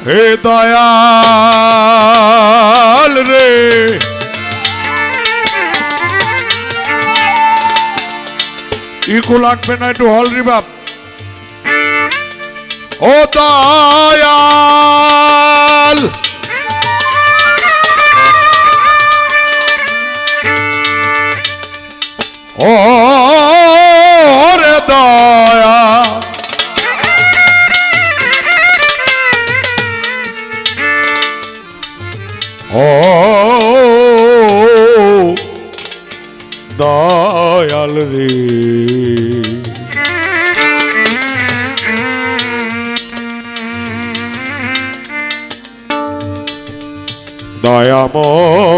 হে দয়াল রে ইকো লাগবে না, একটু হল রিভাব। ও দয়াল ও রে দয়া ও দয়াল রে দয়াময়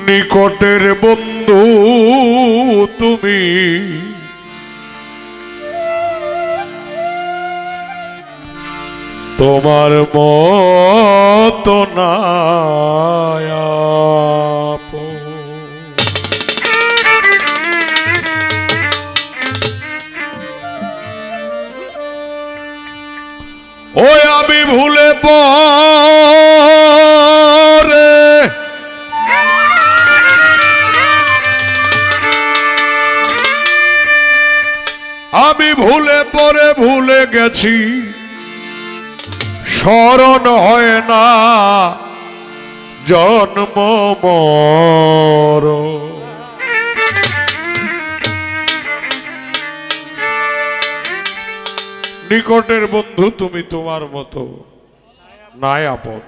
নিকটের বন্ধু তুমি তোমার মতো না ওই আমি ভুলে পরে আমি ভুলে পরে ভুলে গেছি স্মরণ হয় না জন্ম মর নিকটের বন্ধু তুমি তোমার মতো নাই আপন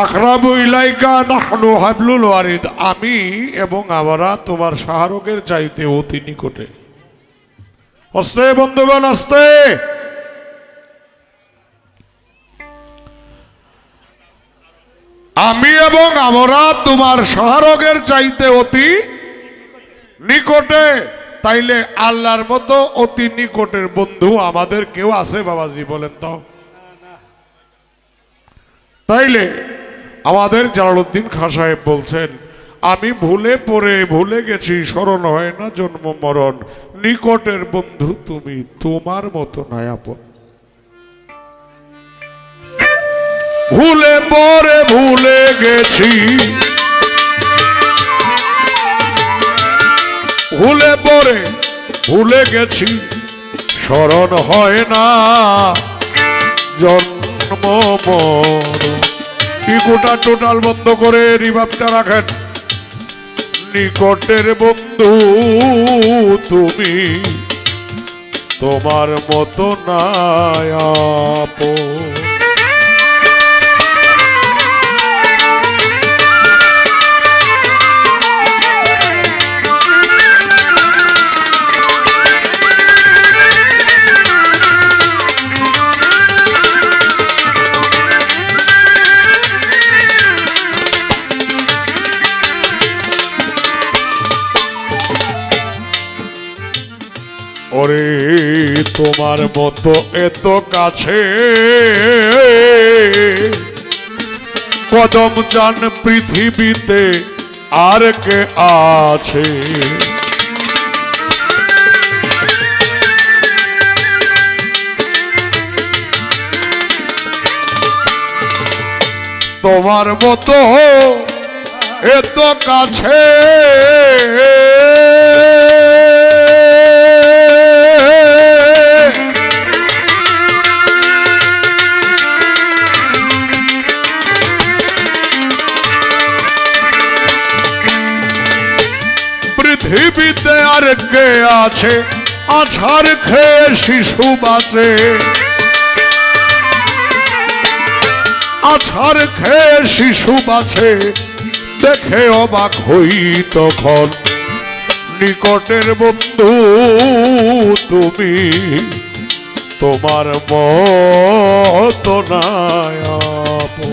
আকরাবু ইলাইকা নাহনু হাবলুল ওয়ারিদ আমি এবং আমরা তোমার শাহরুখের চাইতে অতি নিকটে। আস্তে বন্ধুগণ আস্তে। আমি এবং আমরা তোমার শাহরুখের চাইতে অতি নিকটে। তাইলে আল্লাহর মতো অতি নিকটের বন্ধু আমাদের কেউ আছে বাবাজি বলেন তো? তাইলে আমাদের জালালউদ্দিন খাঁ সাহেব বলছেন আমি ভুলে পড়ে ভুলে গেছি স্মরণ হয় না জন্ম মরণ নিকটের বন্ধু তুমি তোমার মতো নাই আপন। ভুলে পড়ে ভুলে গেছি ভুলে পড়ে ভুলে গেছি স্মরণ হয় না জন্ম মরণ। ইকোটা টোটাল বন্ধ করে রিভাবটা রাখেন। নিকটের বন্ধু তুমি তোমার মতো নাই আপন। ওরে তোমার মতো এত কাছে কদম জান পৃথিবীতে আর কে আছে। তোমার মতো এত কাছে পৃথিবীতে আর কে আছে আছাড় খেয়ে শিশু বাঁচে। আছাড় খেয়ে শিশু বাঁচে দেখে অবাক হই তখন। নিকটের বন্ধু তুমি তোমার মতো নাই আপন।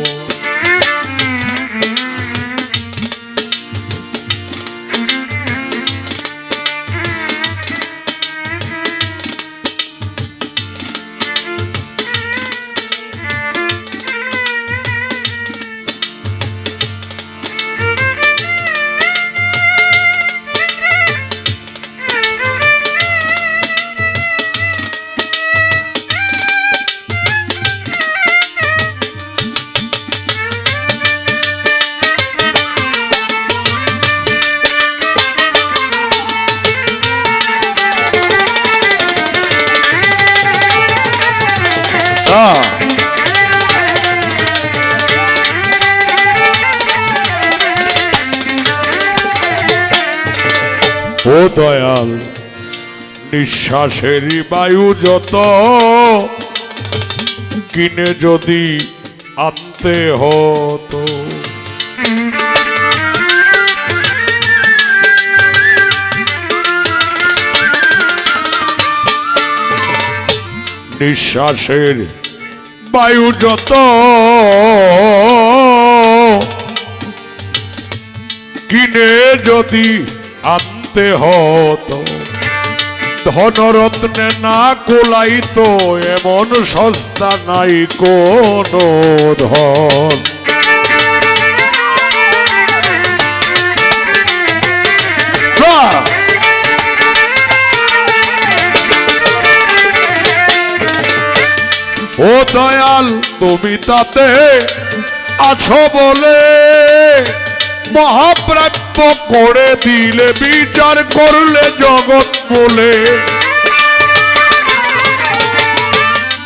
ও দয়াল নিঃশ্বাসেরই বায়ু যত কিনে যদি আনতে হতো, নিঃশ্বাসের বায়ু যত কিনে যদি আনতে হতো, ধনরত্নে না কোলাইতো এমন সস্তা নাই কোন ধন। ও দয়াল তুমি তাতে আছো বলে মহাপ্রাপ্য করে দিলে, বিচার করলে জগৎ বলে,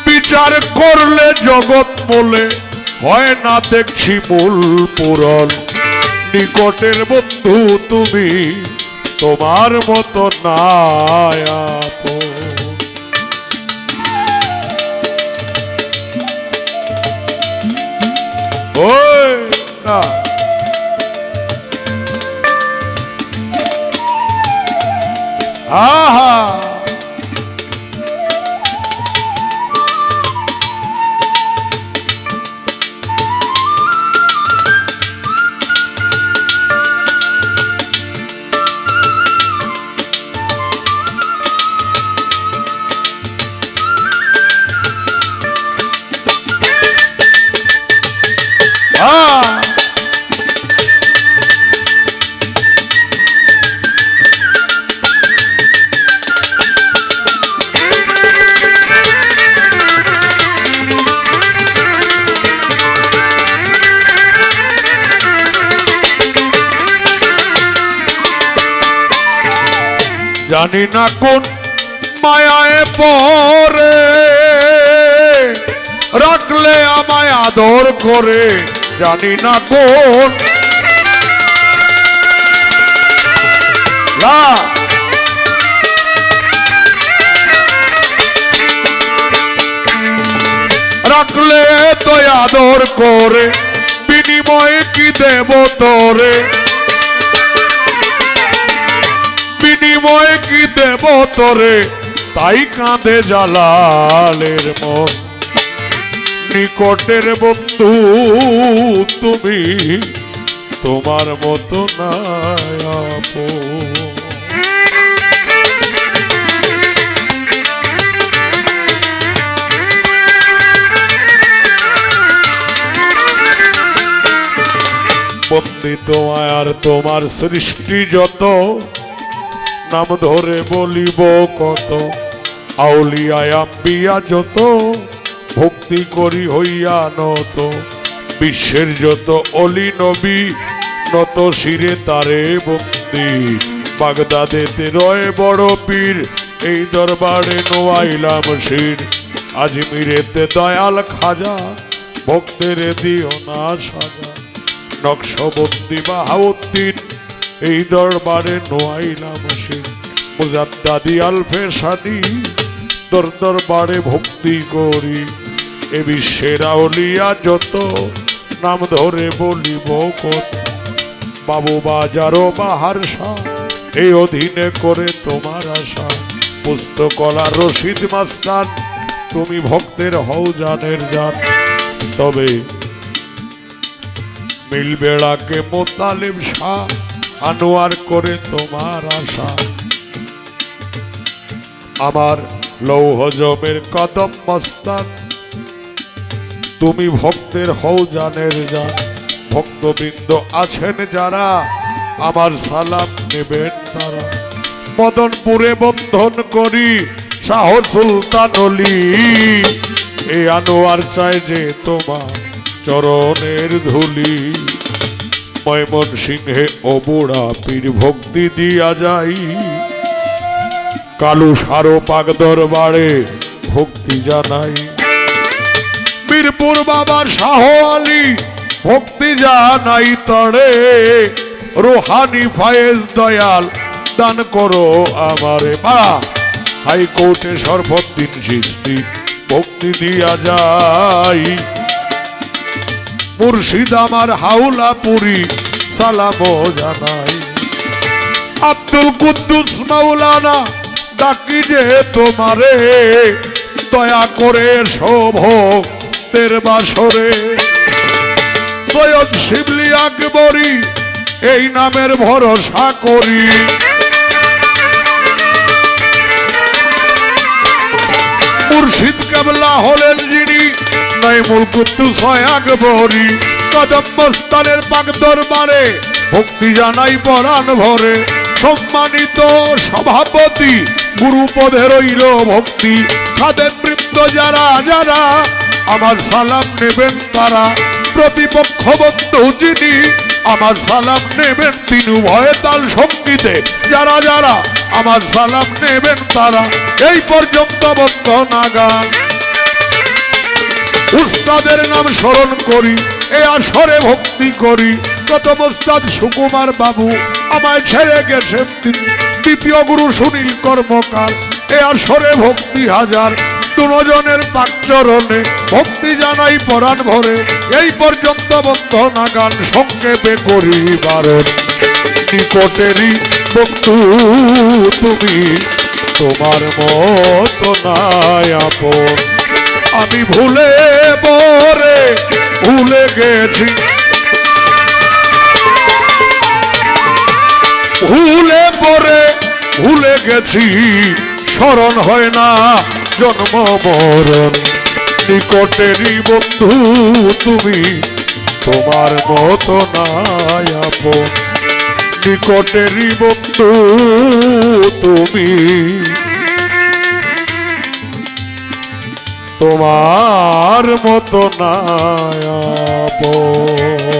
বিচার করলে জগৎ বলে হয় না দেখছি মূল পূরণ। নিকটের বন্ধু তুমি তোমার মতো নাই আপন। ওই না আহা জানি না কোন মায়ায় পরে রাখলে আমায় আদর করে, জানি না কোন রাখলে তো আদর করে, বিনিময়ে কি দেব তোরে, বিনিময়ে কি দেব তোরে, তাই কাঁদে জালালের মন। নিকটের বন্ধু তুমি তোমার মতো নাই আপন। বন্দিত আর তোমার সৃষ্টি যত, নাম ধরে বলিব কত, আউলিয়া আম্বিয়া যত, ভক্তি করি হইয়া নত, বিশ্বের যত অলি নবী নত শিরে তারে বন্দি। বাগদাদেতে রয় বড় পীর, এই দরবারে নোয়াইলাম শির। আজমিরেতে দয়াল খাজা, ভক্তের দিও না সাজা। নকশবন্দি বাহাউদ্দিন, এই দরবারে নোয়াইলাম শির। মুজাদ্দাদি আলফে সাদি, দরবারে ভক্তি করি। এ বিশ্বের আউলিয়া যত, নাম ধরে বলিব কত। বাবু বাজারো বাহার শাহ, এই অধীনে করে তোমার আশা। পুস্তকলা রশিদ মাস্তান, তুমি ভক্তের হও জানের জান। তবে মিলবেড়াকে মোতালেব শাহ, আনোয়ার করে তোমার আশা। আমার লৌহ জমের কদম মস্তান, তুমি ভক্তের হও জানের জান। ভক্তবৃন্দ আছেন যারা, আমার সালাম নেবেন তারা। মদনপুরে বন্ধন করি শাহ সুলতান অলি, এ আনোয়ার চাই যে তোমার চরণের ধুলি। ময়মন সিংহে অবুড়া পীর ভক্তি দিয়া যাই, কালু সারো পাক দরবারে ভক্তি জানাই। বীরপুর বাবা শাহ আলী ভক্তি জানাই তরে, রোহানি ফায়েজ দয়াল দান করো আমারে। বা হাইকোর্টে সরফুদ্দিন চিশতি ভক্তি দিয়া যাই, মুর্শিদ আমার হাওলাপুরি সালামো জানাই। আব্দুল কুদ্দুস মাওলানা ডাকি যে তোমারে, দয়া করে শোভক্তের বাসরে। সৈয়দ শিবলি আকবরী এই নামের ভরসা করি, মুর্শিদ কেবলা হলেন যিনি নাইমুল কুদ্দুস আকবরী। কদম মস্তানের পাক দরবারে ভক্তি জানাই পরাণ ভরে, সম্মানিত সভাপতি গুরুপদে রইল ভক্তি। খাদেম বৃন্দ যারা যারা আমার সালাম নেবেন তারা, প্রতিপক্ষ বন্ধু যিনি আমার সালাম নেবেন তিনি। উভয়ে তাল সঙ্গীতে যারা যারা আমার সালাম নেবেন তারা। এই পর্যন্ত বন্ধনা গান উস্তাদের নাম স্মরণ করি, এ আসরে ভক্তি করি। প্রথম উস্তাদ সুকুমার বাবু আমায় ছেড়ে গেছেন তিনি, দ্বিতীয় গুরু সুনীল কর্মকার। এ আসরে ভক্তি হাজার, দুজনের পাক চরণে ভক্তি জানাই পরাণ ভরে। এই পর্যন্ত বন্ধনা গান সংক্ষেপে করি বারণ। নিকটেরই বন্ধু তুমি, তোমার মতো নাই আপন। আমি ভুলে পরে ভুলে গেছি, ভুলে পরে ভুলে গেছি, স্মরণ হয় না জন্ম মরণ। নিকটেরই বন্ধু তুমি, তোমার মতো নাই আপন। নিকটেরই বন্ধু তুমি, তোমার মতো নাই আপন।